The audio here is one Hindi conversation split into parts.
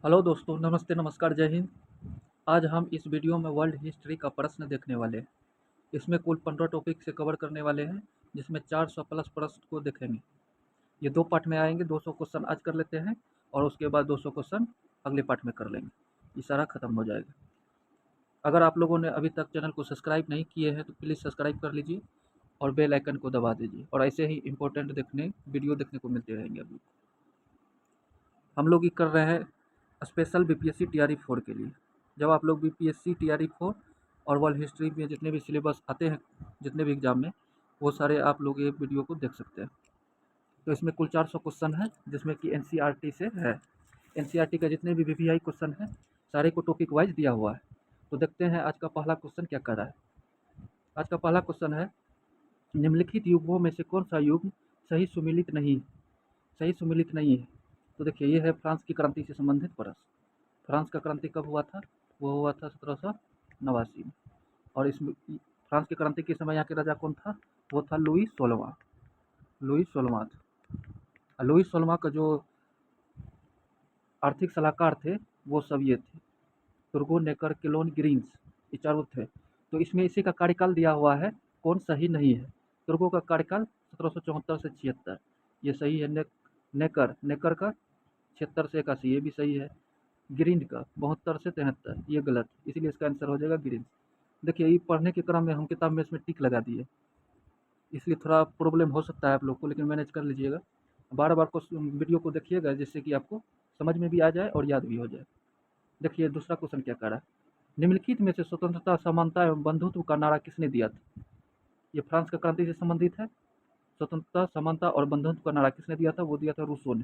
हेलो दोस्तों, नमस्ते, नमस्कार, जय हिंद। आज हम इस वीडियो में वर्ल्ड हिस्ट्री का प्रश्न देखने वाले हैं। इसमें कुल 15 टॉपिक से कवर करने वाले हैं, जिसमें 400 प्लस प्रश्न को देखेंगे। ये 2 पार्ट में आएंगे, 200 क्वेश्चन आज कर लेते हैं और उसके बाद 200 क्वेश्चन अगले पार्ट में कर लेंगे। ये सारा खत्म हो जाएगा। अगर आप लोगों ने अभी तक चैनल को सब्सक्राइब नहीं किए हैं तो प्लीज़ सब्सक्राइब कर लीजिए और बेल आइकन को दबा दीजिए, और ऐसे ही इंपॉर्टेंट वीडियो देखने को मिलते रहेंगे। अभी हम लोग ये कर रहे हैं स्पेशल बीपीएससी टीआरई 4 के लिए। जब आप लोग बीपीएससी टीआरई 4 और वर्ल्ड हिस्ट्री में जितने भी सिलेबस आते हैं, जितने भी एग्जाम में, वो सारे आप लोग ये वीडियो को देख सकते हैं। तो इसमें कुल 400 क्वेश्चन है, जिसमें कि एनसीईआरटी से है। एनसीईआरटी का जितने भी वीवीआई क्वेश्चन है, सारे को टॉपिक वाइज दिया हुआ है। तो देखते हैं आज का पहला क्वेश्चन क्या कर रहा है। आज का पहला क्वेश्चन है, निम्नलिखित युगों में से कौन सा युग सही सुमिलित नहीं सही सुमिलित नहीं है। तो देखिए, ये है फ्रांस की क्रांति से संबंधित प्रश्न। फ्रांस का क्रांति कब हुआ था? वो हुआ था 1789 में। और इसमें फ्रांस की क्रांति के समय यहाँ के राजा कौन था? वो था लुई 16वां। लुई 16वां था। लुई 16वां का जो आर्थिक सलाहकार थे, वो सब ये थे, तुर्गो, नेकर, किलोन, ग्रीन्स, ये चारों थे। तो इसमें इसी का कार्यकाल दिया हुआ है, कौन सही नहीं है। तुर्गो का कार्यकाल 1774 से 76, ये सही है। नेकर नेकर का 76 से 81, ये भी सही है। ग्रीन का 72 से 73, ये गलत, इसीलिए इसका आंसर हो जाएगा ग्रीन। देखिए, ये पढ़ने के क्रम में हम किताब में इसमें टिक लगा दिए, इसलिए थोड़ा प्रॉब्लम हो सकता है आप लोग को, लेकिन मैनेज कर लीजिएगा। बार बार वीडियो को देखिएगा, जिससे कि आपको समझ में भी आ जाए और याद भी हो जाए। देखिए, दूसरा क्वेश्चन क्या कर रहा है। निम्नलिखित में से स्वतंत्रता, समानता एवं बंधुत्व का नारा किसने दिया था? ये फ्रांस का क्रांति से संबंधित है। स्वतंत्रता, समानता और बंधुत्व का नारा किसने दिया था? वो दिया था रूसो ने।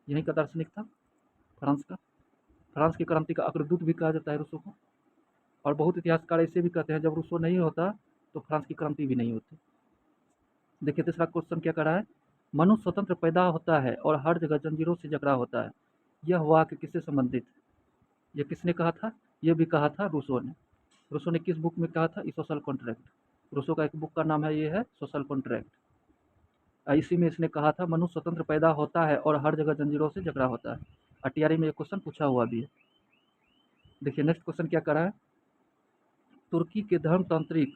यहीं का दार्शनिक था फ्रांस का। फ्रांस की क्रांति का अग्रदूत भी कहा जाता है रूसो को। और बहुत इतिहासकार ऐसे भी कहते हैं, जब रूसो नहीं होता तो फ्रांस की क्रांति भी नहीं होती। देखिए, तीसरा क्वेश्चन क्या कर रहा है। मनुष्य स्वतंत्र पैदा होता है और हर जगह जंजीरों से जकड़ा होता है, यह वाक्य किससे संबंधित है? यह किसने कहा था? यह भी कहा था रूसो ने। रूसो ने किस बुक में कहा था? Social contract. रूसो का एक बुक का नाम है, ये है सोशल कॉन्ट्रैक्ट। इसी में इसने कहा था, मनुष्य स्वतंत्र पैदा होता है और हर जगह जंजीरों से जकड़ा होता है। टीआरई में ये क्वेश्चन पूछा हुआ भी है। देखिए, नेक्स्ट क्वेश्चन क्या कर रहा है। तुर्की के धर्मतांत्रिक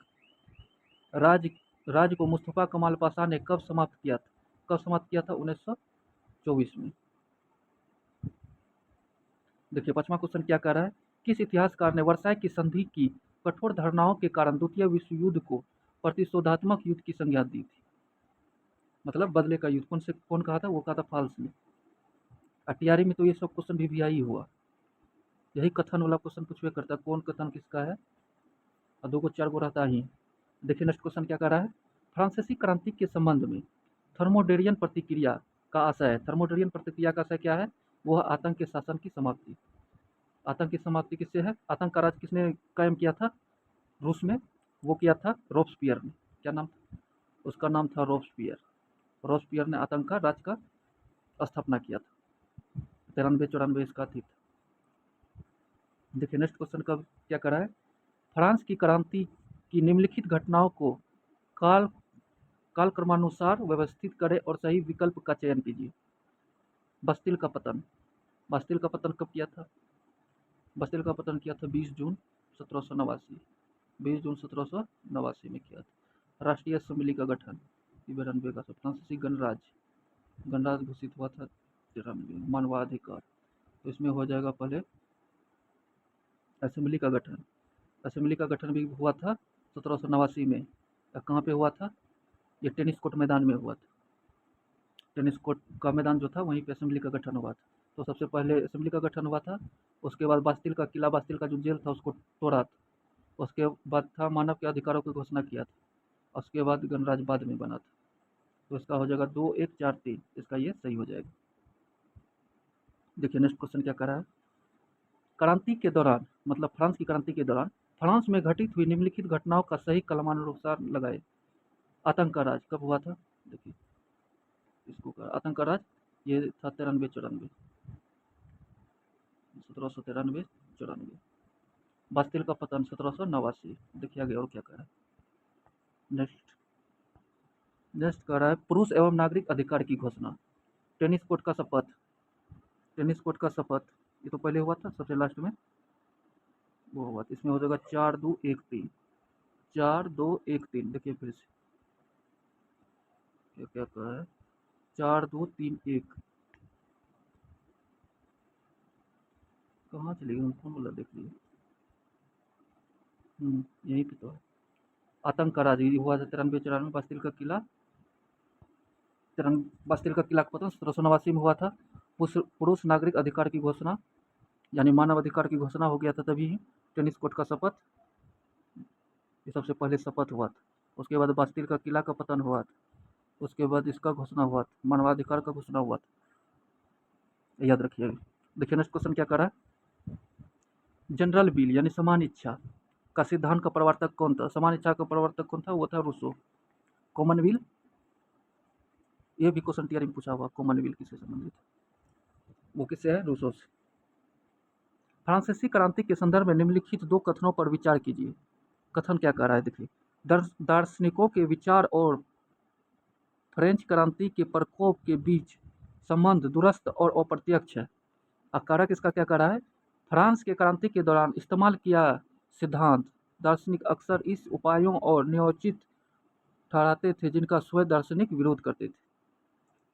राज राज को मुस्तफ़ा कमाल पाशा ने कब समाप्त किया था? कब समाप्त किया था? 1924 में। देखिए, पांचवा क्वेश्चन क्या कर रहा है। किस इतिहासकार ने वर्साई की संधि की कठोर धारणाओं के कारण द्वितीय विश्व युद्ध को प्रतिशोधात्मक युद्ध की संज्ञा दी थी? मतलब बदले का युद्ध। कौन कहा था? वो कहा था फाल्स ने। टीआरई में तो ये सब क्वेश्चन भी आई हुआ। यही कथन वाला क्वेश्चन पूछवे करता है, कौन कथन किसका है, और 2 को 4 को रहता ही। देखिए, नेक्स्ट क्वेश्चन क्या कर रहा है। फ्रांसीसी क्रांति के संबंध में थर्मोडेरियन प्रतिक्रिया का आशय है। थर्मोडेरियन प्रतिक्रिया का आशय क्या है? वह आतंक के शासन की समाप्ति। आतंक की समाप्ति किससे है? आतंक का राज किसने कायम किया था रूस में? वो किया था रोब्सपियर ने। क्या नाम था उसका? नाम था रोब्सपियर। रोब्सपियर ने आतंक का राज का स्थापना किया था। 93-94 इसका थी। देखिए, नेक्स्ट क्वेश्चन का क्या करा है। फ्रांस की क्रांति की निम्नलिखित घटनाओं को काल कालक्रमानुसार व्यवस्थित करें और सही विकल्प का चयन कीजिए। बस्तिल का पतन। बस्तिल का पतन कब किया था? बस्तिल का पतन किया था 20 जून 1789। 20 जून 1789 में किया था। राष्ट्रीय असेंबली का गठन 92 का। फ्रांसीसी गणराज्य घोषित हुआ था 93। मानवाधिकार, तो इसमें हो जाएगा पहले असेंबली का गठन। असेंबली का गठन भी हुआ था 1789 में। कहाँ पे हुआ था? ये टेनिस कोर्ट मैदान में हुआ था। टेनिस कोर्ट का मैदान जो था, वहीं पे असेंबली का गठन हुआ था। तो सबसे पहले असेंबली का गठन हुआ था। उसके बाद बास्तिल का किला, बास्तिल का जो जेल था, उसको तोड़ा था। उसके बाद था मानव के अधिकारों की घोषणा किया था। उसके बाद गणराज्य बाद में बना था। तो इसका हो जाएगा 2, 1, 4, 3, इसका ये सही हो जाएगा। देखिए, नेक्स्ट क्वेश्चन क्या कर रहा है। क्रांति के दौरान, मतलब फ्रांस की क्रांति के दौरान, फ्रांस में घटित हुई निम्नलिखित घटनाओं का सही क्रमानुसार लगाए। आतंक का राज कब हुआ था? देखिए, इसको आतंक का राज ये था 93-94। 1793-94। बास्तिल का पतन 1789। देखिए आगे और क्या कह रहा है। नेक्स्ट नेक्स्ट कह रहा है, पुरुष एवं नागरिक अधिकार की घोषणा। टेनिस कोर्ट का शपथ। टेनिस कोर्ट का शपथ ये तो पहले हुआ था सबसे लास्ट में, वो हुआ था। इसमें हो जाएगा 4-2-1-3, 4-2-1-3। देखिए फिर से क्या क्या कहा है, 4-2-3-1। कहाँ चली गई, कौन बोला, देख लीजिए। यहीं पे तो है। आतंक का राज ये हुआ था 93-94, बास्तिल का किला। बास्तिल का किला का पतन 1789 में हुआ था। पुरुष नागरिक अधिकार की घोषणा, यानी मानव अधिकार की घोषणा हो गया था तभी। टेनिस कोर्ट का शपथ, ये सबसे पहले शपथ हुआ था। उसके बाद बास्तिल का किला का पतन हुआ था। उसके बाद इसका घोषणा हुआ था, मानवाधिकार का घोषणा हुआ था। याद रखिएगा। देखिए नेक्स्ट क्वेश्चन क्या कर रहा है, जनरल बिल यानी समान इच्छा का सिद्धांत का प्रवर्तक कौन था? समान इच्छा का प्रवर्तक कौन था? वो था रूसो। कॉमनवेल्थ, ये भी क्वेश्चन तैयारी में पूछा हुआ, कॉमनवेल्थ किससे संबंधित है? वो किससे है? रूसो से। फ्रांसीसी क्रांति के संदर्भ में निम्नलिखित दो कथनों पर विचार कीजिए। कथन क्या कह रहा है, देखिए। दार्शनिकों के विचार और फ्रेंच क्रांति के प्रकोप के बीच संबंध दूरस्थ और अप्रत्यक्ष है। कारक इसका क्या कह रहा है, फ्रांस के क्रांति के दौरान इस्तेमाल किया सिद्धांत दार्शनिक अक्सर इस उपायों और न्योचित ठहराते थे जिनका स्वयं दार्शनिक विरोध करते थे।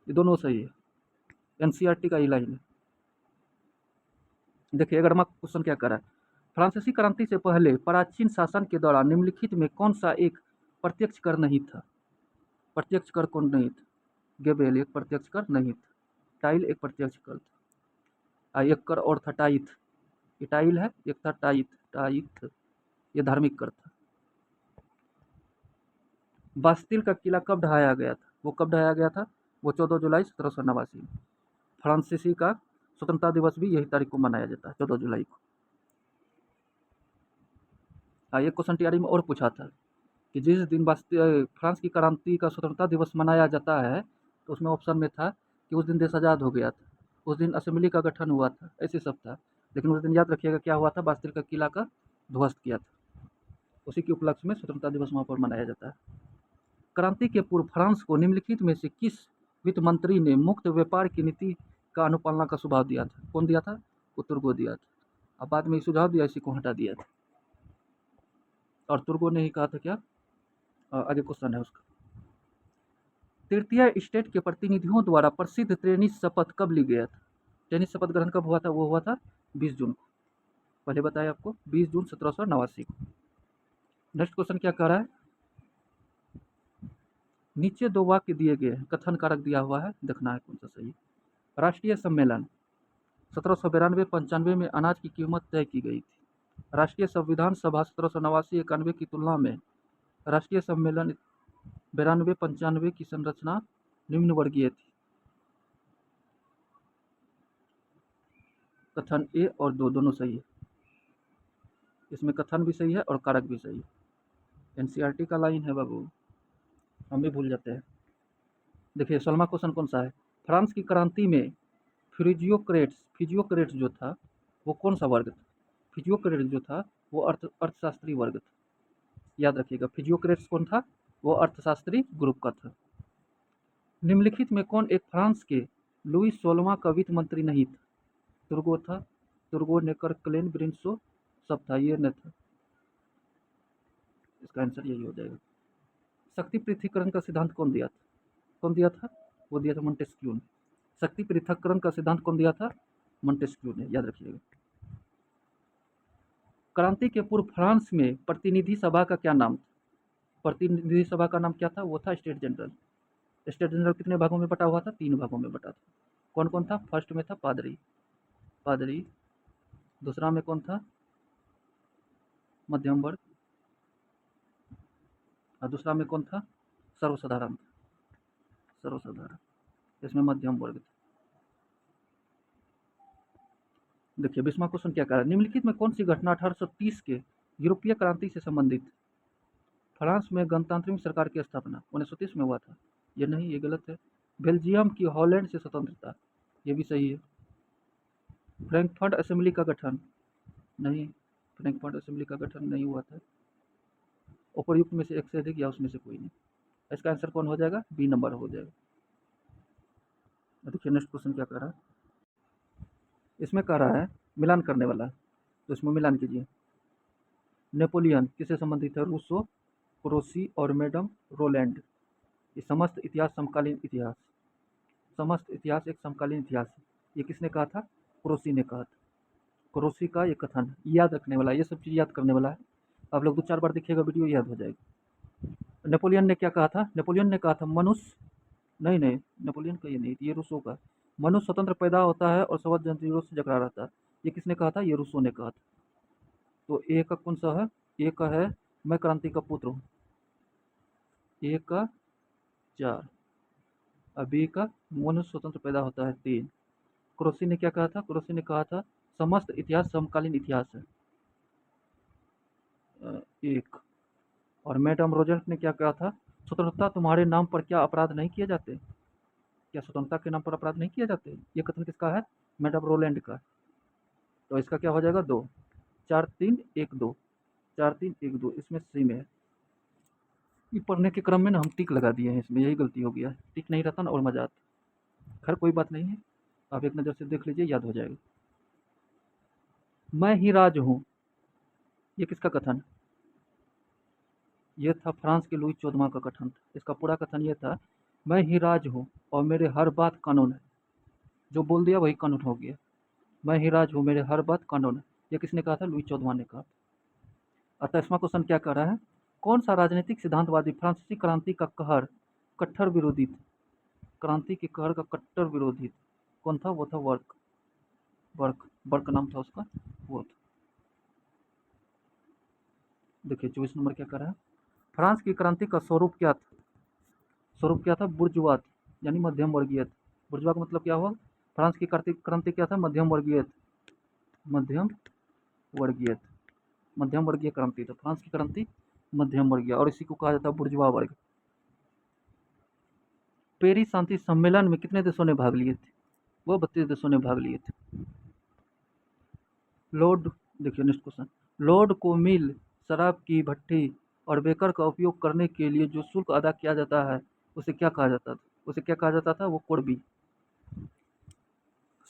ये दोनों सही है, एनसीईआरटी का ही लाइन है। देखिए अगर क्वेश्चन क्या कर रहा है, फ्रांसीसी क्रांति से पहले प्राचीन शासन के दौरान निम्नलिखित में कौन सा एक प्रत्यक्ष कर नहीं था? प्रत्यक्ष कर कौन नहीं था? गेबेल एक प्रत्यक्ष कर नहीं था, टाइल एक प्रत्यक्ष कर था। एक कर और था टाइथ, ये टाइल है, एक था टाइथ, टाइथ ये धार्मिक कर था। बास्तिल का किला कब ढहाया गया था? वो कब ढहाया गया था? वो 14 जुलाई 1789 में। फ्रांसीसी का स्वतंत्रता दिवस भी यही तारीख को मनाया जाता है, 14 जुलाई को। एक क्वेश्चन तैयारी में और पूछा था कि जिस दिन फ्रांस की क्रांति का स्वतंत्रता दिवस मनाया जाता है, तो उसमें ऑप्शन में था कि उस दिन देश आज़ाद हो गया था, उस दिन असेंबली का गठन हुआ था, ऐसे सब था। लेकिन उस दिन याद रखिएगा क्या हुआ था, बास्तिल का किला का ध्वस्त किया था। उसी के उपलक्ष्य में स्वतंत्रता दिवस वहाँ पर मनाया जाता है। क्रांति के पूर्व फ्रांस को निम्नलिखित में से किस वित्त मंत्री ने मुक्त व्यापार की नीति का अनुपालना का सुझाव दिया था? कौन दिया था? तुर्गो दिया था। अब बाद में सुझाव दिया, इसी को हटा दिया था। और तुर्गो ने ही कहा था क्या, आगे क्वेश्चन है उसका। तृतीय स्टेट के प्रतिनिधियों द्वारा प्रसिद्ध टेनिस शपथ कब ली गया था? टेनिस शपथ ग्रहण कब हुआ था? वो हुआ था 20 जून को, पहले बताया आपको, 20 जून 1789 को। नेक्स्ट क्वेश्चन क्या कह रहा है, नीचे दो वाक्य दिए गए हैं, कथन कारक दिया हुआ है, देखना है कौन सा सही है। राष्ट्रीय सम्मेलन 1792-95 में अनाज की कीमत तय की गई थी। राष्ट्रीय संविधान सभा 1789-91 की तुलना में राष्ट्रीय सम्मेलन 92-95 की संरचना निम्न वर्गीय थी। कथन ए और दो दोनों सही है, इसमें कथन भी सही है और कारक भी सही है। एनसीईआरटी का लाइन है बाबू, हम भी भूल जाते हैं। देखिए 16वां क्वेश्चन कौन सा है, फ्रांस की क्रांति में फिजियोक्रेट्स जो था वो कौन सा वर्ग था? फिजियोक्रेट्स जो था वो अर्थशास्त्री वर्ग था। याद रखिएगा, फिजियोक्रेट्स कौन था? वो अर्थशास्त्री ग्रुप का था। निम्नलिखित में कौन एक फ्रांस के लुई 16वां का वित्त मंत्री नहीं था? तुर्गो था, तुर्गो, नेकर, क्लेन, ब्रिंसो सब था, ये न था। इसका आंसर यही हो जाएगा। शक्ति पृथक्करण का सिद्धांत कौन दिया था? कौन दिया था? वो दिया था मोंटेस्क्यू ने। शक्ति पृथक्करण का सिद्धांत कौन दिया था? मोंटेस्क्यू ने, याद रखिएगा। क्रांति के पूर्व फ्रांस में प्रतिनिधि सभा का क्या नाम था? प्रतिनिधि सभा का नाम क्या था? वो था स्टेट जनरल। स्टेट जनरल कितने भागों में बटा हुआ था? 3 भागों में बटा था। कौन कौन था? फर्स्ट में था पादरी, पादरी। दूसरा में कौन था? मध्यम वर्ग। और दूसरा में कौन था? सर्वसाधारण, सर्वसाधारण। इसमें मध्यम वर्ग था। देखिए 20वां क्वेश्चन क्या कह रहा है, निम्नलिखित में कौन सी घटना 1830 के यूरोपीय क्रांति से संबंधित? फ्रांस में गणतांत्रिक सरकार की स्थापना 1930 में हुआ था, ये नहीं, ये गलत है। बेल्जियम की हॉलैंड से स्वतंत्रता, ये भी सही है। फ्रैंकफर्ट असेंबली का गठन, नहीं, फ्रैंकफर्ट असेंबली का गठन नहीं हुआ था। उपयुक्त में से एक से अधिक या उसमें से कोई नहीं। इसका आंसर कौन हो जाएगा? बी नंबर हो जाएगा। देखिए नेक्स्ट क्वेश्चन क्या कह रहा है, इसमें कह रहा है मिलान करने वाला है, तो इसमें मिलान कीजिए। नेपोलियन किससे संबंधित है? रूसो, क्रोसी और मैडम रोलैंड। ये समस्त इतिहास समकालीन इतिहास, समस्त इतिहास एक समकालीन इतिहास है। ये किसने कहा था? क्रोसी ने कहा था। क्रोसी का ये कथन याद रखने वाला है, ये सब चीज़ याद करने वाला है। आप लोग 2-4 बार देखिएगा वीडियो, याद हो जाएगा। नेपोलियन ने क्या कहा था? नेपोलियन ने कहा था मनुष्य, नहीं नहीं, नेपोलियन का ये नहीं, ये रूसो का। मनुष्य स्वतंत्र पैदा होता है और समस्त जंजीरों से जकड़ा रहता है। ये किसने कहा था? ये रूसो ने कहा था। तो ए का कौन सा है? ए का है मैं क्रांति का पुत्र हूँ, ए का 4। अब बी का मनुष्य स्वतंत्र पैदा होता है 3। क्रोसी ने क्या कहा था? क्रोसी ने कहा था समस्त इतिहास समकालीन इतिहास है, 1। और मैडम रोजेंट ने क्या कहा था? स्वतंत्रता तुम्हारे नाम पर क्या अपराध नहीं किए जाते? क्या स्वतंत्रता के नाम पर अपराध नहीं किए जाते? ये कथन किसका है? मैडम रोलैंड का। तो इसका क्या हो जाएगा? 2। 4 3 1 2, 4 3 1 2, इसमें सी में है। ये पढ़ने के क्रम में ना हम टिक लगा दिए हैं, इसमें यही गलती हो गया है। टिक नहीं रहता ना और मजा आता। खैर कोई बात नहीं है, आप एक नज़र से देख लीजिए, याद हो जाएगा। मैं ही राज हूँ, ये किसका कथन? ये था फ्रांस के लुई 14वां का कथन था। इसका पूरा कथन ये था, मैं ही राज हूँ और मेरे हर बात कानून है। जो बोल दिया वही कानून हो गया। मैं ही राज हूँ, मेरे हर बात कानून है। ये किसने कहा था? लुई 14वां ने कहा। अतः इसमें क्वेश्चन क्या कर रहा है? कौन सा राजनीतिक सिद्धांतवादी फ्रांसीसी क्रांति का कहर कट्टर विरोधी था? क्रांति के कहर का कट्टर विरोधी था। कौन था? वो था वर्क। वर्क नाम था उसका, वो था। देखिए 24 नंबर क्या कर रहा है? फ्रांस की क्रांति का स्वरूप क्या था? स्वरूप क्या था? बुर्जुआ था, यानी मध्यम वर्गीय था। बुर्जुआ का मतलब क्या हुआ? फ्रांस की क्रांति क्या था? मध्यम वर्गीय था, मध्यम वर्गीय था, मध्यम वर्गीय क्रांति था। फ्रांस की क्रांति मध्यम वर्गीय, और इसी को कहा जाता है बुर्जुआ वर्ग। पेरिस शांति सम्मेलन में कितने देशों ने भाग लिए थे? वो 32 देशों ने भाग लिए थे। लॉर्ड, देखिए नेक्स्ट क्वेश्चन, लॉर्ड को मिल, शराब की भट्टी और बेकर का उपयोग करने के लिए जो शुल्क अदा किया जाता है उसे क्या कहा जाता था? उसे क्या कहा जाता था? वो कोड़बी।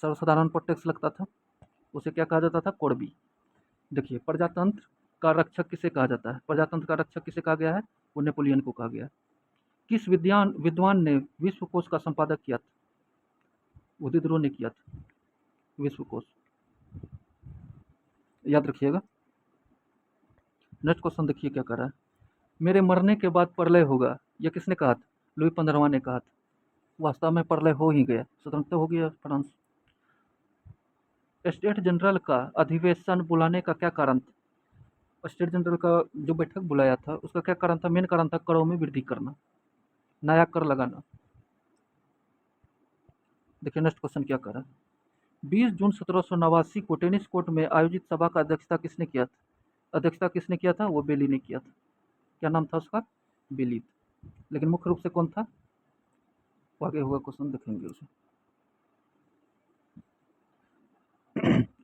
सर्वसाधारण पर टैक्स लगता था, उसे क्या कहा जाता था? कोड़बी। देखिए प्रजातंत्र का रक्षक किसे कहा जाता है? प्रजातंत्र का रक्षक किसे कहा गया है? वो नेपोलियन को कहा गया। किस विद्वान ने विश्वकोश का संपादक किया था? वो दिदरो ने किया था, विश्वकोश, याद रखिएगा। नेक्स्ट क्वेश्चन देखिए क्या कर रहा है? मेरे मरने के बाद प्रलय होगा, यह किसने कहा था? लुई 15वां ने कहा था। वास्तव में प्रलय हो ही गया, स्वतंत्र हो गया फ्रांस। स्टेट जनरल का अधिवेशन बुलाने का क्या कारण था? स्टेट जनरल का जो बैठक बुलाया था उसका क्या कारण था? मेन कारण था करों में वृद्धि करना, नया कर लगाना। देखिए नेक्स्ट क्वेश्चन क्या कर रहा है? 20 जून 1789 को टेनिस कोर्ट में आयोजित सभा का अध्यक्षता किसने किया था? अध्यक्षता किसने किया था? वो बेली ने किया था। क्या नाम था उसका? बेली। लेकिन मुख्य रूप से कौन था? आगे हुआ क्वेश्चन देखेंगे उसे।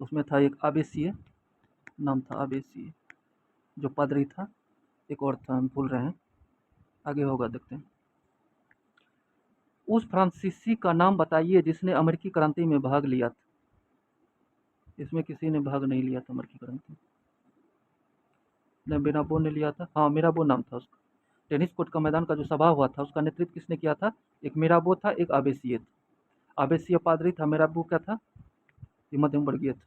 उसमें था एक आबेसिए, नाम था आबेसिए, जो पादरी था। एक और था, हम भूल रहे हैं, आगे होगा देखते हैं। उस फ्रांसीसी का नाम बताइए जिसने अमेरिकी क्रांति में भाग लिया था। इसमें किसी ने भाग नहीं लिया था अमेरिकी क्रांति में। मिराबो ने लिया था, हाँ मिराबो नाम था उसका। टेनिस कोर्ट का मैदान का जो सभा हुआ था उसका नेतृत्व किसने किया था? एक मिराबो था, एक आबेसिए था। आबेसिए पादरी था, मिराबो क्या था? ये मध्यम वर्गीय था।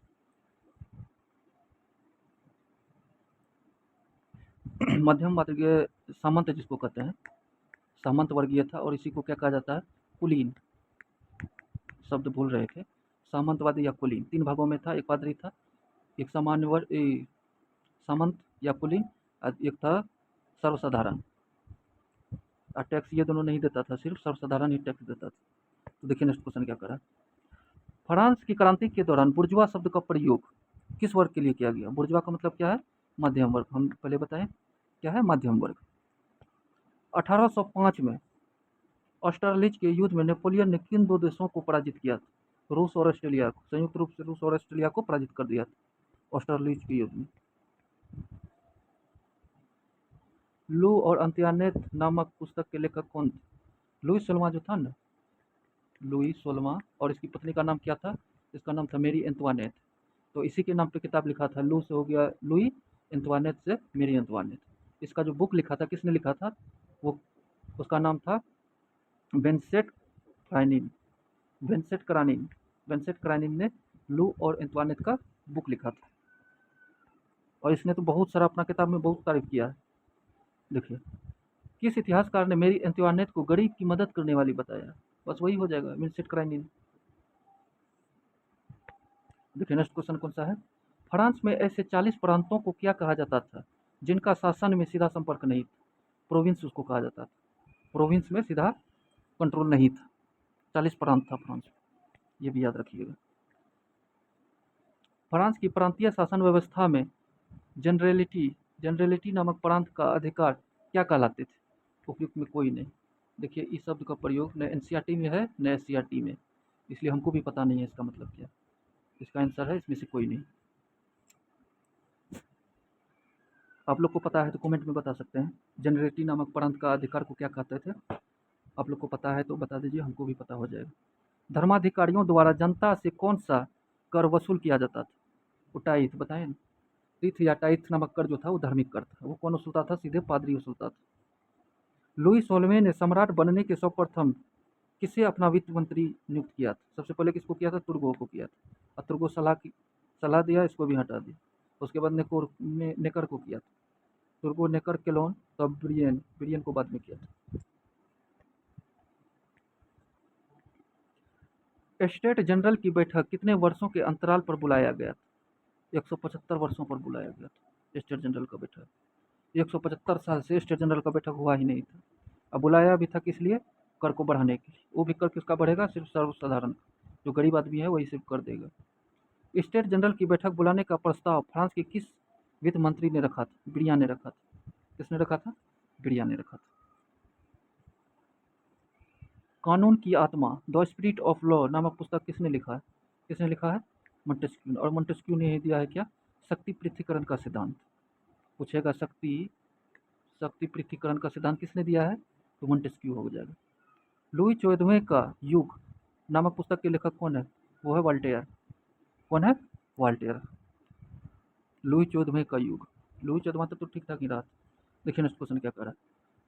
मध्यम वर्गीय सामंत जिसको कहते हैं, सामंत वर्गीय था। और इसी को क्या कहा जाता है? कुलीन, शब्द भूल रहे थे। सामंतवादी या कुलीन 3 भागों में था। एक पादरी था, एक सामान्य वर्ग सामंत या कुलीन, और एक था सर्वसाधारण। और टैक्स ये दोनों नहीं देता था, सिर्फ सर्वसाधारण ही टैक्स देता था। तो देखिए नेक्स्ट क्वेश्चन क्या करा। फ्रांस की क्रांति के दौरान बुर्जुआ शब्द का प्रयोग किस वर्ग के लिए किया गया? बुर्जुआ का मतलब क्या है? मध्यम वर्ग। हम पहले बताएं क्या है मध्यम वर्ग। 1805 में ऑस्ट्रेलिज के युद्ध में नेपोलियन ने किन 2 देशों को पराजित किया था? रूस और ऑस्ट्रेलिया को। संयुक्त रूप से रूस और ऑस्ट्रेलिया को पराजित कर दिया था ऑस्ट्रेलिज के युद्ध में। लू और अंत्यानेत नामक पुस्तक के लेखक कौन थे? लुई 16वां जो था ना, लुई 16वां, और इसकी पत्नी का नाम क्या था? इसका नाम था मेरी एंतवानेट। तो इसी के नाम पे किताब लिखा था, लू से हो गया लुई, एंतवानेट से मेरी एंतवानेट। इसका जो बुक लिखा था किसने लिखा था, वो उसका नाम था वेंसेट क्राइनिन, वेंसेट क्रानिन, वेंसेट क्रानिन ने लू और एंतवानेट का बुक लिखा था। और इसने तो बहुत सारा अपना किताब में बहुत तारीफ किया है। देखिए, किस इतिहासकार ने मेरी एंतवानेट को गरीब की मदद करने वाली बताया, बस वही हो जाएगा, विंसेंट क्राइनिन। देखिए नेक्स्ट क्वेश्चन कौन सा है, फ्रांस में ऐसे 40 प्रांतों को क्या कहा जाता था जिनका शासन में सीधा संपर्क नहीं था, प्रोविंस उसको कहा जाता था, प्रोविंस में सीधा कंट्रोल नहीं था, 40 प्रांत था फ्रांस में, ये भी याद रखिएगा। फ्रांस की प्रांतीय शासन व्यवस्था में जनरलिटी जनरलिटी नामक प्रांत का अधिकार क्या कहलाते थे, उपयुक्त में कोई नहीं। देखिए इस शब्द का प्रयोग न एनसीईआरटी में है न एससीईआरटी में, इसलिए हमको भी पता नहीं है इसका मतलब क्या। इसका आंसर है इसमें से कोई नहीं। आप लोग को पता है तो कमेंट में बता सकते हैं, जनरेटी नामक प्रांत का अधिकार को क्या कहते थे, आप लोग को पता है तो बता दीजिए, हमको भी पता हो जाएगा। धर्माधिकारियों द्वारा जनता से कौन सा कर वसूल किया जाता था, वो टाइथ बताएं ना। तीर्थ या टाइथ नामक कर जो था वो धार्मिक कर था, वो कौन वसूलता था, सीधे पादरी वसूलता था। लुई 16वें ने सम्राट बनने के सर्वप्रथम किसे अपना वित्त मंत्री नियुक्त किया था, सबसे पहले किसको किया था, तुर्गो को किया था, और तुर्गो सलाह दिया, इसको भी हटा दिया। उसके बाद नेकर को किया था, तुर्गो नेकर केलोन, तब ब्रियन ब्रियन को बाद में किया था। स्टेट जनरल की बैठक कितने वर्षों के अंतराल पर बुलाया गया था, 175 वर्षों पर बुलाया गया था स्टेट जनरल का बैठक। 175 साल से स्टेट जनरल का बैठक हुआ ही नहीं था। अब बुलाया भी था किस लिए, कर को बढ़ाने के लिए, वो भी कर किसका बढ़ेगा, सिर्फ सर्वसाधारण, जो गरीब आदमी है वही सिर्फ कर देगा। स्टेट जनरल की बैठक बुलाने का प्रस्ताव फ्रांस के किस वित्त मंत्री ने रखा था, बिड़िया ने रखा था, किसने रखा था, बिड़िया ने रखा था। कानून की आत्मा द स्पिरिट ऑफ लॉ नामक पुस्तक किसने लिखा है, किसने लिखा है, मोंटेस्क्यू ने। और मोंटेस्क्यू ने ही दिया है क्या, शक्ति पृथ्वीकरण का सिद्धांत। पूछेगा शक्ति पृथ्वीकरण का सिद्धांत किसने दिया है, तो मोंटेस्क्यू हो जाएगा। लुई 14वें का युग नामक पुस्तक के लेखक कौन है, वो है वॉल्टेयर। कौन है, वॉल्टेयर। लुई 14वें का युग, लुई 14वां तक तो ठीक ठाक ही रहा। देखिए नेक्स्ट क्वेश्चन क्या कर रहा है,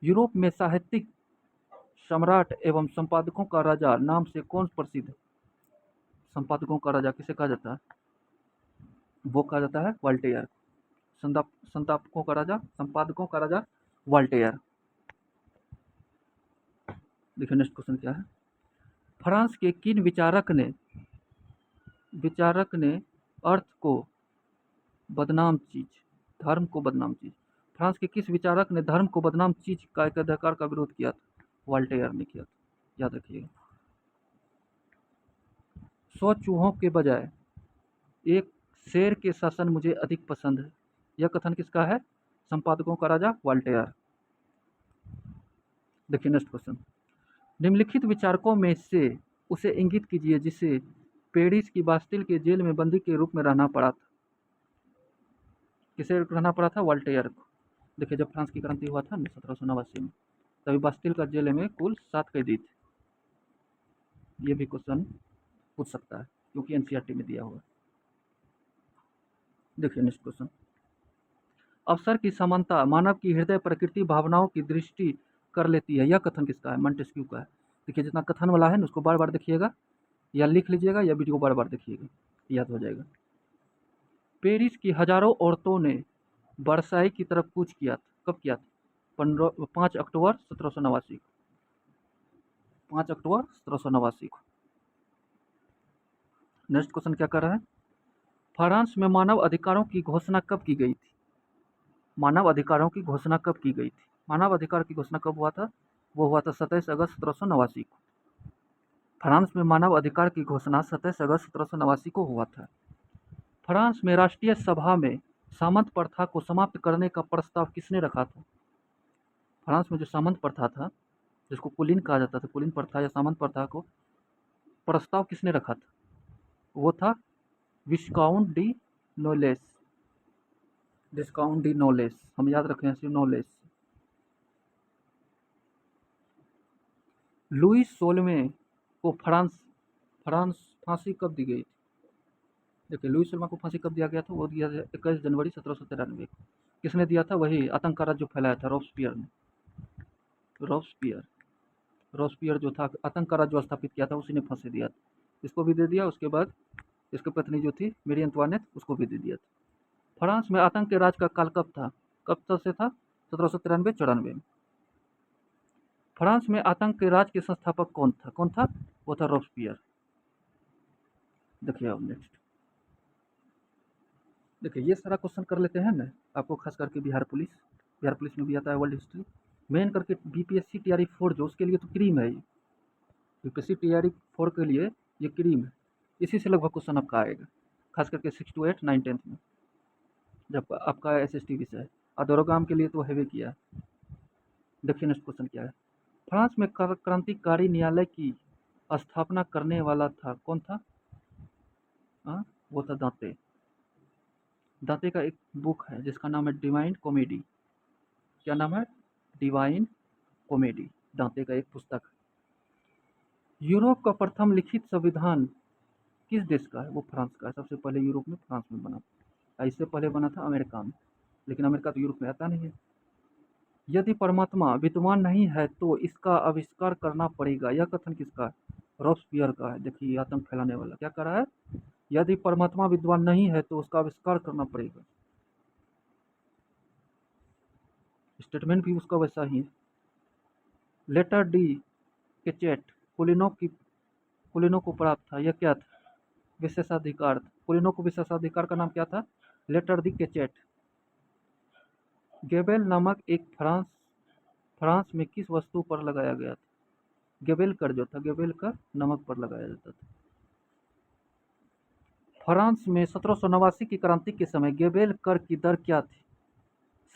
यूरोप में साहित्यिक सम्राट एवं संपादकों का राजा नाम से कौन प्रसिद्ध है, संपादकों का राजा किसे कहा जाता है, वो कहा जाता है वॉल्टेयर। संपादकों का राजा, संपादकों का राजा वॉल्टेयर। देखिए नेक्स्ट क्वेश्चन क्या है, फ्रांस के किन विचारक ने अर्थ को बदनाम चीज, धर्म को बदनाम चीज, फ्रांस के किस विचारक ने धर्म को बदनाम चीज का एक अधिकार का विरोध किया था, वॉल्टेयर ने किया था, याद रखिएगा। 100 चूहों के बजाय एक शेर के शासन मुझे अधिक पसंद है, यह कथन किसका है, संपादकों का राजा वॉल्टेयर। देखिए नेक्स्ट क्वेश्चन, निम्नलिखित विचारकों में से उसे इंगित कीजिए जिसे पेरिस की बास्टिल के जेल में बंदी के रूप में रहना पड़ा था, किसे रहना पड़ा था, वॉल्टेयर को। देखिए जब फ्रांस की क्रांति हुआ था 1789 में, तभी बास्टिल का जेल में कुल 7 कैदी थे। ये भी क्वेश्चन पूछ सकता है क्योंकि एनसीईआरटी में दिया हुआ है। देखिए नेक्स्ट क्वेश्चन, अवसर की समानता मानव की हृदय प्रकृति भावनाओं की दृष्टि कर लेती है, यह कथन किसका है, मोंटेस्क्यू का है। देखिए जितना कथन वाला है ना उसको बार बार देखिएगा, या लिख लीजिएगा या वीडियो बार बार देखिएगा, याद हो जाएगा। पेरिस की हजारों औरतों ने बरसाई की तरफ कूच किया था, कब किया था, 5 अक्टूबर 1789 को, 5 अक्टूबर 1789 को। नेक्स्ट क्वेश्चन क्या कर रहा है, फ्रांस में मानव अधिकारों की घोषणा कब की गई थी, मानव अधिकारों की घोषणा कब की गई थी, मानव अधिकार की घोषणा कब हुआ था, वो हुआ था 27 अगस्त 1789 को। फ्रांस में मानव अधिकार की घोषणा 27 अगस्त 1789 को हुआ था। फ्रांस में राष्ट्रीय सभा में सामंत प्रथा को समाप्त करने का प्रस्ताव किसने रखा था, फ्रांस में जो सामंत प्रथा था, जिसको कुलीन कहा जाता था, कुलीन प्रथा या सामंत प्रथा को प्रस्ताव किसने रखा था, वो था विस्काउंट डी नोलेस, डिस्काउंट डी नोलेस, हम याद रखें सिर्फ नोलेस। लुई 16वें को फ्रांस फांसी कब दी गई थी, देखिए लुई सलमा को फांसी कब दिया गया था, वो दिया गया 21 जनवरी 1793 को। किसने दिया था, वही आतंक का राज जो फैलाया था रॉबस्पियर ने। रॉबस्पियर रॉबस्पियर जो था आतंक का राज जो स्थापित किया था उसी ने फांसी दिया था। इसको भी दे दिया, उसके बाद इसकी पत्नी जो थी मेरी अंतवानेट उसको भी दे दिया था। फ्रांस में आतंक के राज का काल कब था, कब तक से था, 1793-94 में। फ्रांस में आतंक के राज के संस्थापक कौन था, वो था रॉबस्पियर। देखिए अब नेक्स्ट, देखिए ये सारा क्वेश्चन कर लेते हैं ना, आपको खास करके बिहार पुलिस में भी आता है वर्ल्ड हिस्ट्री। मेन करके बीपीएससी टीआरई 4 जो उसके लिए तो क्रीम है ये, बीपीएससी टीआरई 4 के लिए ये क्रीम है। इसी से लगभग क्वेश्चन आपका आएगा, खास करके 6 to 8 9 10th में, जब आपका एसएसटी विषय है। और दरोगाम के लिए तो हैवे किया है। देखिए नेक्स्ट क्वेश्चन क्या है। फ्रांस में क्रांतिकारी न्यायालय की स्थापना करने वाला था, कौन था? वो था दांते। दांते का एक बुक है जिसका नाम है डिवाइन कॉमेडी। क्या नाम है? डिवाइन कॉमेडी, दांते का एक पुस्तक है। यूरोप का प्रथम लिखित संविधान किस देश का है? वो फ्रांस का है। सबसे पहले यूरोप में फ्रांस में बना था। इससे पहले बना था अमेरिका में, लेकिन अमेरिका तो यूरोप में आता नहीं है। यदि परमात्मा विद्वान नहीं है तो इसका आविष्कार करना पड़ेगा, यह कथन किसका है? रॉबस्पियर का है। देखिए आतंक फैलाने वाला क्या कर रहा है, यदि परमात्मा विद्वान नहीं है तो उसका आविष्कार करना पड़ेगा। स्टेटमेंट भी उसका वैसा ही है। लेटर डी केचेट कुलीनों को प्राप्त था, यह क्या था? विशेषाधिकार था। कुलीनों को विशेषाधिकार का नाम क्या था? लेटर दी केचेट। गेबेल नामक एक फ्रांस में किस वस्तु पर लगाया गया था? गेबेल कर जो था, गेबेल कर नमक पर लगाया जाता था। फ्रांस में 1789 की क्रांति के समय गेबेल कर की दर क्या थी?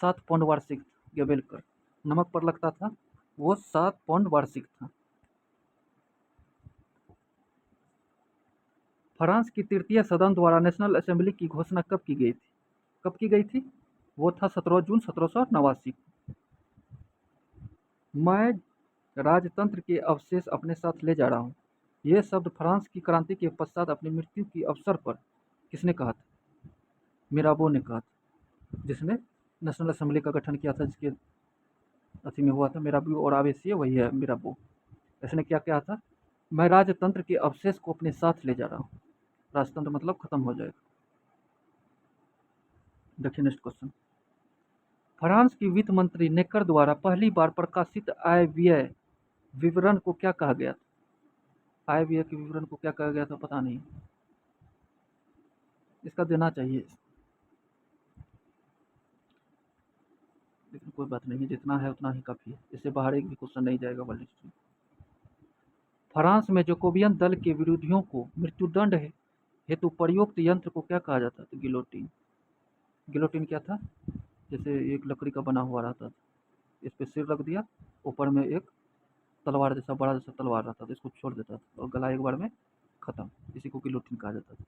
7 पौंड वार्षिक। गेबेल कर नमक पर लगता था, वो 7 पौंड वार्षिक था। फ्रांस की तृतीय सदन द्वारा नेशनल असेंबली की घोषणा कब की गई थी? कब की गई थी? वो था 17 जून 1789। मैं राजतंत्र के अवशेष अपने साथ ले जा रहा हूँ, ये शब्द फ्रांस की क्रांति के पश्चात अपनी मृत्यु के अवसर पर किसने कहा था? मिराबो ने कहा था, जिसने नेशनल असेंबली का गठन किया था, जिसके अथी में हुआ था मिराबो और आवेसी वही है मिराबो। इसने क्या कहा था? मैं राजतंत्र के अवशेष को अपने साथ ले जा रहा हूँ। राजतंत्र मतलब खत्म हो जाएगा। देखिए नेक्स्ट क्वेश्चन। फ्रांस की वित्त मंत्री नेकर द्वारा पहली बार प्रकाशित आय व्यय विवरण को क्या कहा गया था? आय व्यय के विवरण को क्या कहा गया था, पता नहीं। इसका देना चाहिए, लेकिन कोई बात नहीं, जितना है उतना ही काफी है। इससे बाहर एक भी क्वेश्चन नहीं जाएगा वर्ल्ड हिस्ट्री। फ्रांस में जैकोबियन दल के विरोधियों को मृत्युदंड हेतु प्रयुक्त यंत्र को क्या कहा जाता था? गिलोटिन। गिलोटिन क्या था? जैसे एक लकड़ी का बना हुआ रहता था, इस पे सिर रख दिया, ऊपर में एक तलवार जैसा बड़ा जैसा तलवार रहता था, इसको छोड़ देता था और गला एक बार में खत्म। इसी को गिलोटिन कहा जाता था।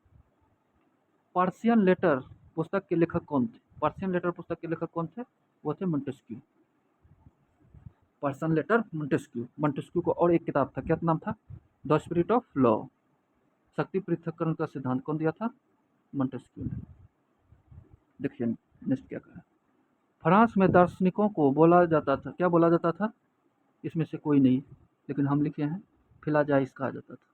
पर्शियन लेटर पुस्तक के लेखक कौन थे? पर्शियन लेटर पुस्तक के लेखक कौन थे? वो थे मोंटेस्क्यू। पर्शियन लेटर मोंटेस्क्यू को और एक किताब था, क्या नाम था? The spirit of law. शक्ति पृथक्करण का सिद्धांत कौन दिया था? मोंटेस्क्यू ने। देखिए नेक्स्ट क्या कहा। फ्रांस में दार्शनिकों को बोला जाता था, क्या बोला जाता था? इसमें से कोई नहीं, लेकिन हम लिखे हैं फिलाजाइस कहा जाता था।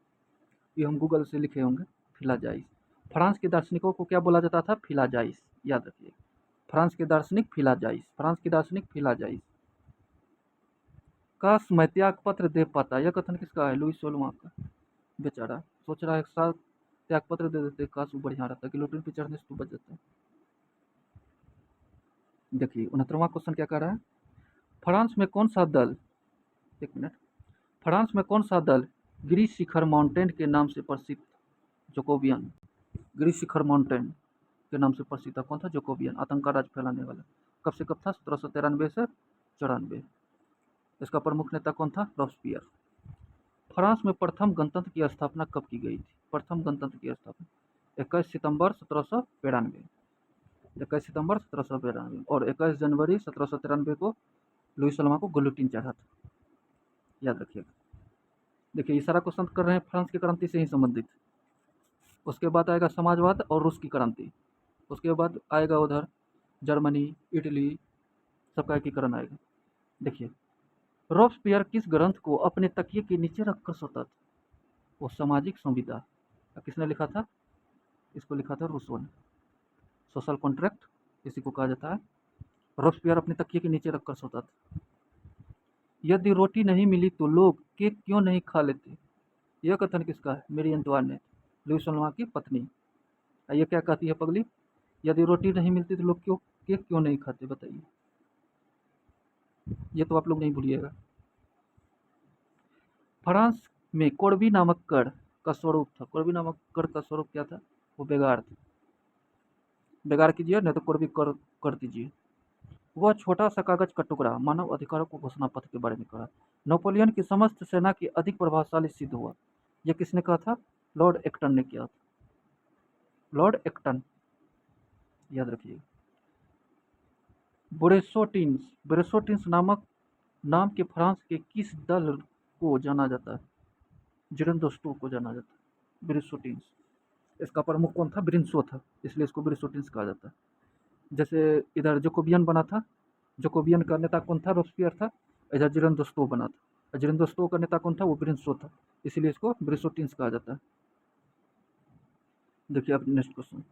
ये हम गूगल से लिखे होंगे, फिलाजाइस। फ्रांस के दार्शनिकों को क्या बोला जाता था? फिलाजाइस, याद रखिए। फ्रांस के दार्शनिक फिलाजाइस। काश मैं त्याग पत्र दे पाता, यह कथन किसका है? लुई सोलमा का। बेचारा सोच रहा है एक साथ त्याग पत्र दे देते, काश वो बढ़िया रहता, गिलोटिन पे चढ़ने से तो बच जाता। देखिए 69वां क्वेश्चन क्या कर रहा है। फ्रांस में कौन सा दल, एक मिनट, फ्रांस में कौन सा दल गिरी शिखर माउंटेन के नाम से प्रसिद्ध? जोकोबियन। गिरी शिखर माउंटेन के नाम से प्रसिद्ध था, कौन था? जोकोबियन, आतंक का राज फैलाने वाला। कब से कब था? 1793 से 94। इसका प्रमुख नेता कौन था? रॉबस्पियर। फ्रांस में प्रथम गणतंत्र की स्थापना कब की गई थी? प्रथम गणतंत्र की स्थापना 21 सितंबर 1792। 21 सितंबर 1792 और 21 जनवरी 1793 को लुई सलमा को गिलोटिन चढ़ा था, याद रखिएगा। देखिए ये सारा क्वेश्चन कर रहे हैं फ्रांस की क्रांति से ही संबंधित। उसके बाद आएगा समाजवाद और रूस की क्रांति। उसके बाद आएगा उधर जर्मनी, इटली, सबका एकीकरण आएगा। देखिए, रॉबस्पियर किस ग्रंथ को अपने तकिए के नीचे रखकर सोता था? वो सामाजिक संविदा। किसने लिखा था? इसको लिखा था रूसो ने। सोशल कॉन्ट्रैक्ट इसी को कहा जाता है। रॉबस्पियर अपने तकिए के नीचे रखकर सोता था। यदि रोटी नहीं मिली तो लोग केक क्यों नहीं खा लेते? यह कथन किसका है? मेरी एंटवानेट, लुई सोलमा की पत्नी। ये क्या कहती है पगली? यदि रोटी नहीं मिलती तो लोग केक क्यों नहीं खाते? बताइए। ये तो आप लोग नहीं भूलिएगा। फ्रांस में कोरबी नामक कर का स्वरूप था। कोरबी नामक कर का स्वरूप क्या था? वो बेगार था। बेगार कीजिए, नहीं तो कोरबी कर दीजिए। वह छोटा सा कागज का टुकड़ा मानव अधिकारों को घोषणा पत्र के बारे में कहा। नेपोलियन की समस्त सेना की अधिक प्रभावशाली सिद्ध हुआ। यह किसने कहा था? लॉर्ड एक्टन ने किया था। लॉर्ड एक्टन, याद रखिए। ब्रेसोटिन्स नामक नाम के फ्रांस के किस दल को जाना जाता है? जिरंदोस्तों को जाना जाता है। ब्रेसोटिन्स, इसका प्रमुख कौन था? ब्रिंसो था, इसलिए इसको ब्रेसोटिन्स कहा जाता है। जैसे इधर जोकोबियन बना था, जोकोबियन का नेता कौन था? रोबस्पियर था। इधर जिरंदोस्तों बना था, जिरंदोस्तों का नेता कौन था? वो ब्रिंसो था, इसीलिए इसको ब्रेसोटिन्स कहा जाता है। देखिए अब नेक्स्ट क्वेश्चन।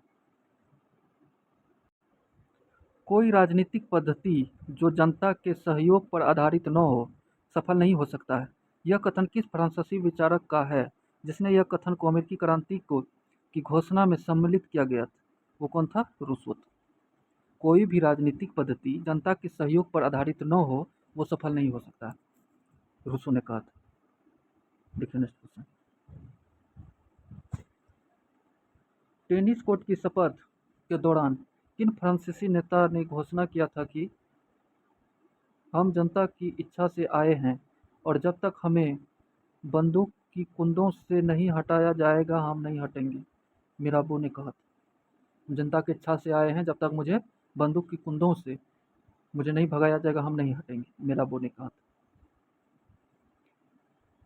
कोई राजनीतिक पद्धति जो जनता के सहयोग पर आधारित न हो सफल नहीं हो सकता है। यह कथन किस फ्रांसीसी विचारक का है जिसने यह कथन को अमेरिकी क्रांति की घोषणा में सम्मिलित किया गया था? वो कौन था? रूसो था। कोई भी राजनीतिक पद्धति जनता के सहयोग पर आधारित न हो वो सफल नहीं हो सकता, रूसो ने कहा था। देखिए नेक्स्ट क्वेश्चन। टेनिस कोर्ट की शपथ के दौरान किन फ्रांसीसी नेता ने घोषणा किया था कि हम जनता की इच्छा से आए हैं और जब तक हमें बंदूक की कुंदों से नहीं हटाया जाएगा हम नहीं हटेंगे? मिराबो ने कहा था। जनता की इच्छा से आए हैं, जब तक मुझे बंदूक की कुंदों से मुझे नहीं भगाया जाएगा हम नहीं हटेंगे, मिराबो ने कहा था।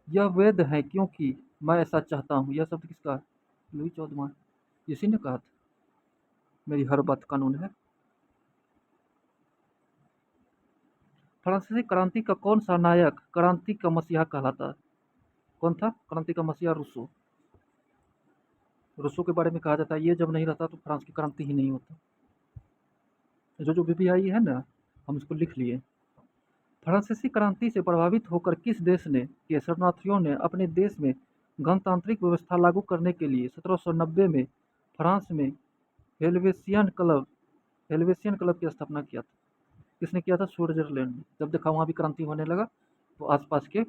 यह वैध है क्योंकि मैं ऐसा चाहता हूँ। यह शब्द किसका है? लुई 14वां, इसी ने कहा था। मेरी हर बात कानून है। फ्रांसीसी क्रांति का कौन सा नायक क्रांति का मसीहा कहलाता है? कौन था क्रांति का मसीहा? रूसो। रूसो के बारे में कहा जाता है ये जब नहीं रहता तो फ्रांस की क्रांति ही नहीं होता। जो भी आई है ना, हम इसको लिख लिए। फ्रांसीसी क्रांति से प्रभावित होकर किस देश के शरणार्थियों ने अपने देश में गणतांत्रिक व्यवस्था लागू करने के लिए 1790 में फ्रांस में हेल्वेशियन क्लब की स्थापना किया था? किसने किया था? स्विट्जरलैंड में। जब देखा वहाँ भी क्रांति होने लगा तो आसपास के,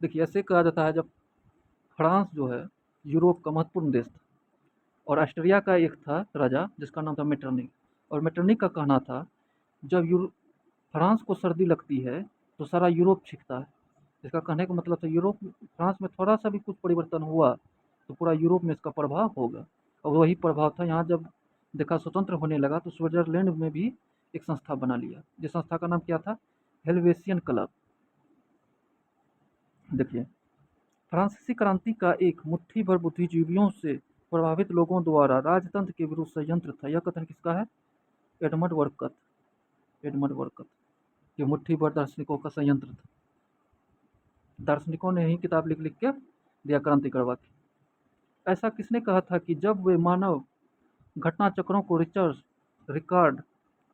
देखिए ऐसे कहा जाता है, जब फ्रांस जो है यूरोप का महत्वपूर्ण देश था और ऑस्ट्रिया का एक था राजा जिसका नाम था मेटरनिक, और मेटरनिक का कहना था जब फ्रांस को सर्दी लगती है तो सारा यूरोप छिपता है। इसका कहने का मतलब था यूरोप, फ्रांस में थोड़ा सा भी कुछ परिवर्तन हुआ तो पूरा यूरोप में इसका प्रभाव होगा, और वही प्रभाव था यहाँ। जब देखा स्वतंत्र होने लगा तो स्विट्जरलैंड में भी एक संस्था बना लिया, जिस संस्था का नाम क्या था? हेल्वेशियन क्लब। देखिए, फ्रांसीसी क्रांति का एक मुट्ठी भर बुद्धिजीवियों से प्रभावित लोगों द्वारा राजतंत्र के विरुद्ध षड्यंत्र था। यह कथन किसका है? एडमंड वर्कत। एडमंड वर्कत, ये मुट्ठी भर दार्शनिकों का संयंत्र था। दार्शनिकों ने ही किताब लिख लिख के दिया क्रांति करवा के। ऐसा किसने कहा था कि जब वे मानव घटना चक्रों को रिकॉर्ड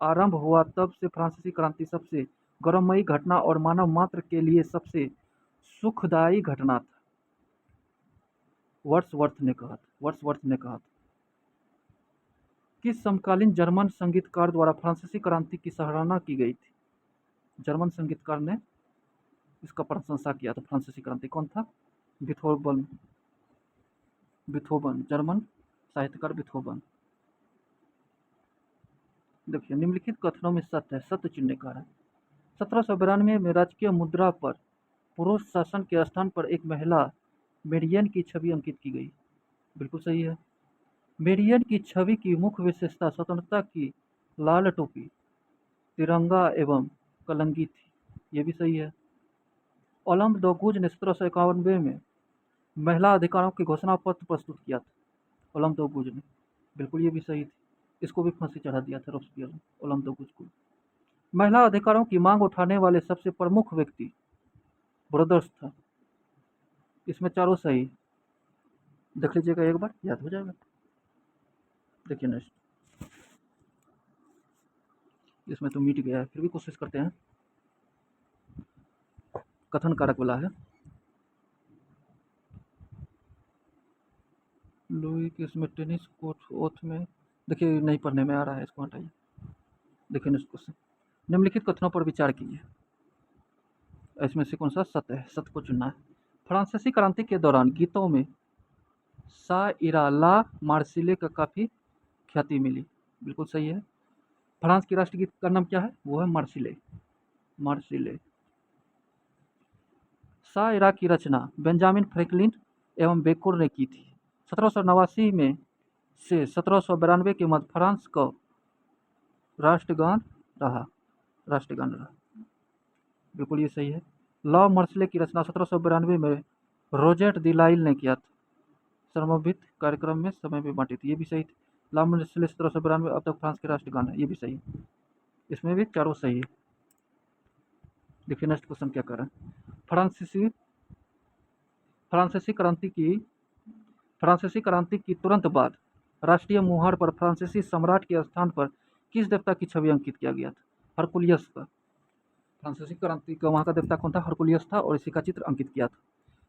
आरंभ हुआ तब से फ्रांसीसी क्रांति सबसे गौरवमयी घटना और मानव मात्र के लिए सबसे सुखदायी घटना था? वर्ड्सवर्थ ने कहा था। वर्ड्सवर्थ ने कहा था। किस समकालीन जर्मन संगीतकार द्वारा फ्रांसीसी क्रांति की सराहना की गई थी? जर्मन संगीतकार ने इसका प्रशंसा किया था फ्रांसीसी क्रांति। कौन था? बिथोवन। बिथोवन, जर्मन साहित्यकार बिथोवन। देखिए, निम्नलिखित कथनों में सत्य है, सत्य चुनने का है। 1792 में राजकीय मुद्रा पर पुरुष शासन के स्थान पर एक महिला मेरियन की छवि अंकित की गई। बिल्कुल सही है। मेरियन की छवि की मुख्य विशेषता स्वतंत्रता की लाल टोपी, तिरंगा एवं कलंगी थी। ये भी सही है। ओलंब दो गूज ने 1791 में महिला अधिकारों की घोषणा पत्र प्रस्तुत किया था। ओलम दो गुज ने, बिल्कुल ये भी सही थी। इसको भी फांसी चढ़ा दिया था रोस्पियर ने, ओलम दो गुज को। महिला अधिकारों की मांग उठाने वाले सबसे प्रमुख व्यक्ति ब्रदर्स था। इसमें चारों सही, देख लीजिएगा एक बार, याद हो जाएगा। देखिए नेक्स्ट, इसमें तो मिट गया है, फिर भी कोशिश करते हैं। कथन कारक वाला है। लुई के इसमें टेनिस कोर्ट ओथ में, देखिए नहीं पढ़ने में आ रहा है, इसको हटाइए। देखिए नेक्स्ट क्वेश्चन, निम्नलिखित कथनों पर विचार कीजिए, इसमें से कौन सा सत्य है, सत्य को चुनना है। फ्रांसीसी क्रांति के दौरान गीतों में शाइरा ला मार्सिले का काफ़ी ख्याति मिली, बिल्कुल सही है। फ्रांस की राष्ट्रगीत का नाम क्या है, वो है मार्सिले, मार्सिले। शाइरा की रचना बेंजामिन फ्रैंकलिन एवं बेकोर ने की थी। 1789 में से 1792 के मध्य फ्रांस का राष्ट्रगान रहा, राष्ट्रगान रहा, बिल्कुल ये सही है। लॉ मर्सिले की रचना 1792 में रोजेट दी लाइल ने किया था, समर्पित कार्यक्रम में समय में बांटी थी, ये भी सही थी। लॉ मर्सिले 1792 अब तक फ्रांस के राष्ट्रगान है, ये भी सही। इसमें भी चारों सही है। देखिए नेक्स्ट क्वेश्चन क्या कर रहा है। फ्रांसीसी फ्रांसीसी क्रांति की तुरंत बाद राष्ट्रीय मुहार पर फ्रांसीसी सम्राट के स्थान पर किस देवता की छवि अंकित किया गया था, हरकुलियस का। फ्रांसीसी क्रांति का वहाँ का देवता कौन था, हरकुलियस था, और इसी का चित्र अंकित किया था।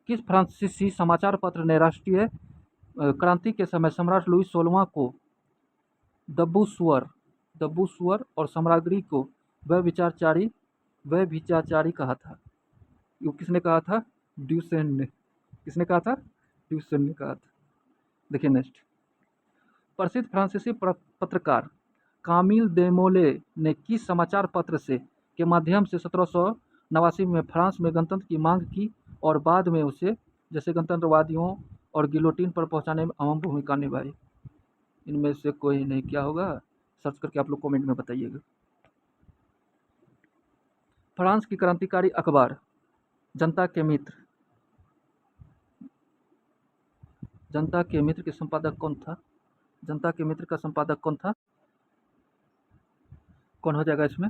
किस फ्रांसीसी समाचार पत्र ने राष्ट्रीय क्रांति के समय सम्राट लुई 16वां को दब्बू सुअर और साम्राज्ञी को व्यभिचारी कहा था। ये किसने कहा था, ड्यूसेन ने। किसने कहा था, ड्यूसेन ने कहा था। देखिए नेक्स्ट, प्रसिद्ध फ्रांसीसी पत्रकार कामिल देमोले ने किस समाचार पत्र से के माध्यम से 1789 में फ्रांस में गणतंत्र की मांग की और बाद में उसे जैसे गणतंत्रवादियों और गिलोटीन पर पहुंचाने में अहम भूमिका निभाई। इनमें से कोई नहीं, क्या होगा, सर्च करके आप लोग कमेंट में बताइएगा। फ्रांस की क्रांतिकारी अखबार जनता के मित्र के संपादक कौन था, जनता के मित्र का संपादक कौन था, कौन हो जाएगा इसमें,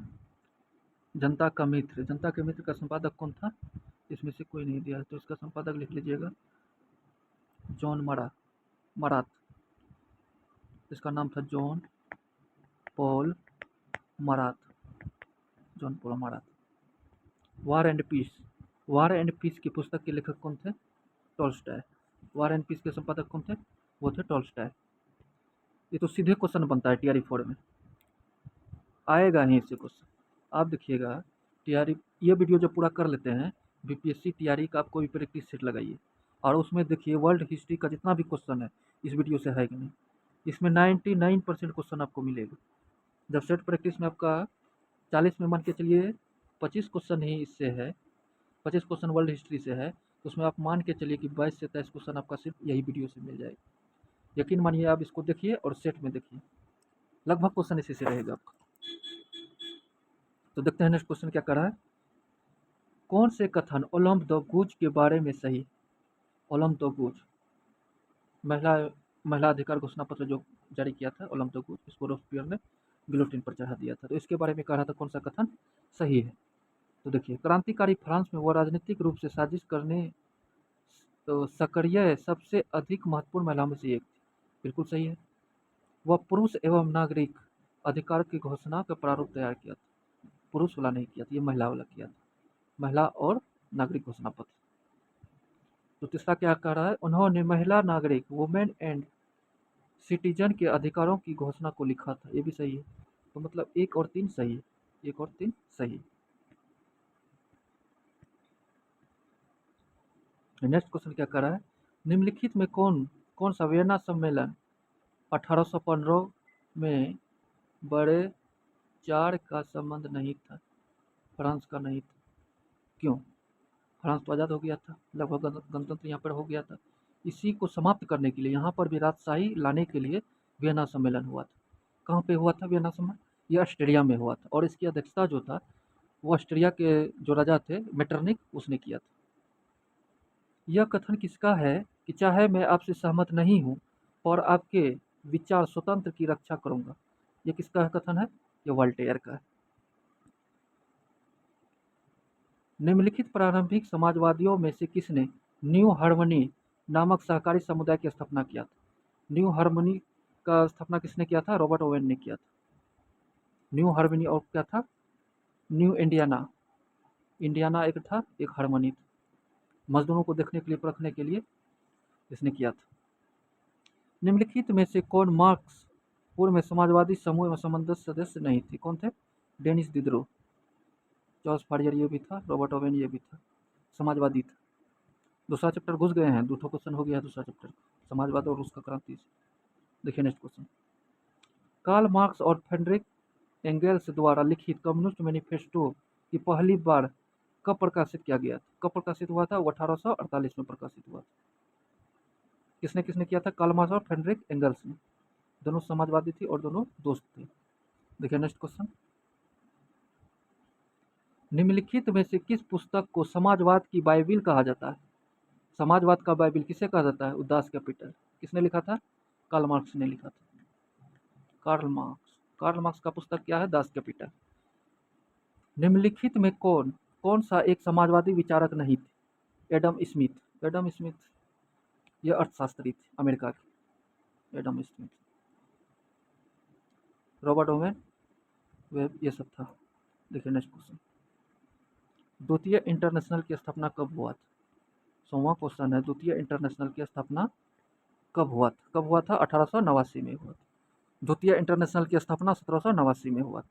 जनता के मित्र का संपादक कौन था, इसमें से कोई नहीं दिया है, तो इसका संपादक लिख लीजिएगा जॉन मरात। इसका नाम था Jean Paul Marat. War and Peace की पुस्तक के लेखक कौन थे, टॉल्स्टॉय। वार एंड पीस के संपादक कौन थे, वो थे टॉल्स्टॉय। ये तो सीधे क्वेश्चन बनता है टीआरई 4 में, आएगा ही इससे क्वेश्चन। आप देखिएगा टीआरई, ये वीडियो जब पूरा कर लेते हैं बीपीएससी टीआरई का, आप कोई प्रैक्टिस सेट लगाइए और उसमें देखिए वर्ल्ड हिस्ट्री का जितना भी क्वेश्चन है इस वीडियो से है कि नहीं। इसमें 99% क्वेश्चन आपको मिलेगा। जब सेट प्रैक्टिस में आपका 40 में मान के चलिए 25 क्वेश्चन ही इससे है, 25 क्वेश्चन वर्ल्ड हिस्ट्री से है, तो उसमें आप मान के चलिए कि 22 से 23 क्वेश्चन आपका सिर्फ यही वीडियो से मिल जाएगा। यकीन मानिए, आप इसको देखिए और सेट में देखिए, लगभग क्वेश्चन इसी से रहेगा आपका। तो देखते हैं नेक्स्ट क्वेश्चन क्या कर रहा है। कौन से कथन ओलंप द गूज के बारे में सही, ओलंप द गूज महिला अधिकार घोषणा पत्र जो जारी किया था, ओलंप द गूज, इसको रोस्पियर ने गिलोटिन पर चढ़ा दिया था, तो इसके बारे में कह रहा था कौन सा कथन सही है। तो देखिए, क्रांतिकारी फ्रांस में वह राजनीतिक रूप से साजिश करने तो सक्रिय सबसे अधिक महत्वपूर्ण महिलाओं में से एक थी, बिल्कुल सही है। वह पुरुष एवं नागरिक अधिकार की घोषणा का प्रारूप तैयार किया था, पुरुष वाला नहीं किया था, ये महिला वाला किया था, महिला और नागरिक घोषणा पत्र। तो तीसरा क्या कह रहा है, उन्होंने महिला नागरिक वुमेन एंड सिटीजन के अधिकारों की घोषणा को लिखा था, ये भी सही है। तो मतलब 1 और 3 सही है, 1 और 3 सही। नेक्स्ट क्वेश्चन क्या कर रहा है, निम्नलिखित में कौन सा वियना सम्मेलन 1815 में बड़े 4 का संबंध नहीं था, फ्रांस का नहीं था, क्यों, फ्रांस तो आज़ाद हो गया था, लगभग गणतंत्र यहाँ पर हो गया था। इसी को समाप्त करने के लिए, यहाँ पर भी राजशाही लाने के लिए वियना सम्मेलन हुआ था। कहाँ पे हुआ था वियना सम्मेलन, ये ऑस्ट्रिया में हुआ था, और इसकी अध्यक्षता जो था वो ऑस्ट्रिया के जो राजा थे मेटरनिक, उसने किया था। यह कथन किसका है कि चाहे मैं आपसे सहमत नहीं हूँ और आपके विचार स्वतंत्र की रक्षा करूंगा। ये किसका कथन है? ये वोल्टेयर का है। निम्नलिखित प्रारंभिक समाजवादियों में से किसने न्यू हार्मनी नामक सहकारी समुदाय की स्थापना किया था? न्यू हार्मनी का स्थापना किसने किया था? रॉबर्ट ओवेन ने किया था। न्यू हार्मनी और क्या था? New Indiana. इंडियाना एक था, एक हार्मनी था। मजदूरों को देखने के लिए, परखने के लिए इसने किया था। निम्नलिखित में से कौन मार्क्स पूर्व में समाजवादी समूह में समंजस सदस्य नहीं थी? कौन थे? डेनिस दिदरो, जॉर्ज फारियर ये भी था, रॉबर्ट ओवेन ये भी था, समाजवादी था। दूसरा चैप्टर घुस गए हैं, 2 क्वेश्चन हो गया दूसरा चैप्टर, समाजवाद और उसका क्रांति से। देखिए नेक्स्ट क्वेश्चन। कार्ल मार्क्स और फ्रेडरिक एंगेल्स द्वारा लिखित कम्युनिस्ट मैनिफेस्टो की पहली बार कब प्रकाशित किया गया था? कब प्रकाशित हुआ था? वो 1848 में प्रकाशित हुआ था। किसने किसने किया था? कार्ल मार्क्स और फ्रेडरिक एंगल्स ने। दोनों समाजवादी थे और दोनों दोस्त थे। देखिए नेक्स्ट क्वेश्चन। निम्नलिखित में से किस पुस्तक को समाजवाद की बाइबिल कहा जाता है? समाजवाद का बाइबिल किसे कहा जाता है? Das Kapital. किसने लिखा था? कार्ल मार्क्स ने लिखा था। Karl Marx. कार्ल मार्क्स का पुस्तक क्या है? Das Kapital. निम्नलिखित में कौन कौन सा एक समाजवादी विचारक नहीं थे? Adam Smith. एडम स्मिथ ये अर्थशास्त्री थे अमेरिका के। Adam Smith. रॉबर्ट ओवेन वे ये सब था। देखिए नेक्स्ट क्वेश्चन। द्वितीय इंटरनेशनल की स्थापना कब हुआ था? 100वां क्वेश्चन है, द्वितीय इंटरनेशनल की स्थापना कब हुआ था? कब हुआ था? 1889 में हुआ था। द्वितीय इंटरनेशनल की स्थापना 1789 में हुआ था।